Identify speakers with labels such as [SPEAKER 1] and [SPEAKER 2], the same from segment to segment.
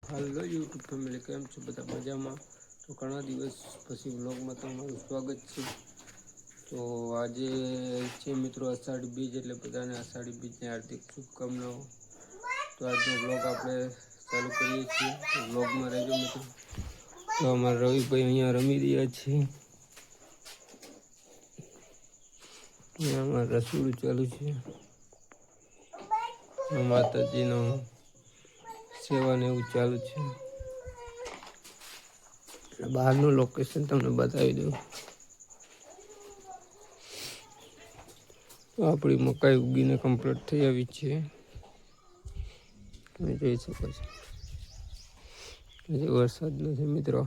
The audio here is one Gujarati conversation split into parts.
[SPEAKER 1] હાલો યુટ્યુબ ફેમિલી, કેમ છો બધા મજામાં? તો ઘણા દિવસ પછી વ્લોગમાં તમારું સ્વાગત છે. તો આજે છે મિત્રો અષાઢી બીજ, એટલે બધાને અષાઢી બીજની હાર્દિક શુભકામનાઓ. તો આજનો બ્લોગ આપણે ચાલુ કરીએ છીએ, તો બ્લોગમાં રહેજો મિત્રો. તો અમારા રવિભાઈ અહીંયા રમી રહ્યા છે. આમાં રસોડું ચાલુ છે. માતાજીનો સેવાને એવું ચાલુ છે. બહારનું લોકેશન તમને બતાવી દઉં. તો આપણી મકાઈ ઉગીને કમ્પ્લીટ થઈ આવી છે. તમે જોઈ શકો છો. હજી વરસાદ નથી મિત્રો.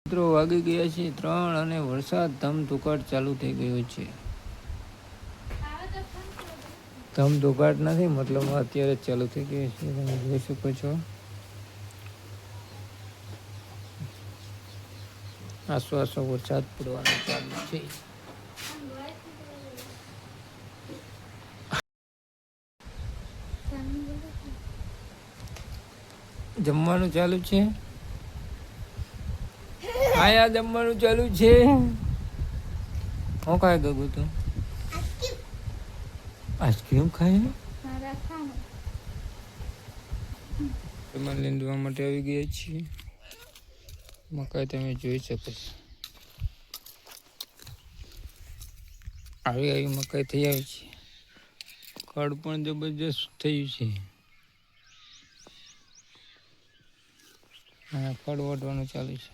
[SPEAKER 1] મિત્રો વાગી ગયા છે 3 અને વરસાદ ધમધોકાટ ચાલુ થઈ ગયો છે. ધમધોકાટ નથી, મતલબ અત્યારે જ ચાલુ થઈ ગયું છે. તમે જોઈ શકો છો. આસો આસો વરસાદ પડવાનો ચાલુ છે. જમવાનું ચાલુ છે. આયા જમવાનું ચાલુ છે. હું ખાય ગગુ તું? આઈસ્ક્રીમ ખાય? એમાં લીંદવા માટે આવી ગયા છીએ. મકાઈ તમે જોઈ શકો છો. આવી મકાઈ થઈ આવી છે. ખડ પણ જબરજસ્ત થયું છે. અને ખડ વાઢવાનું ચાલુ છે.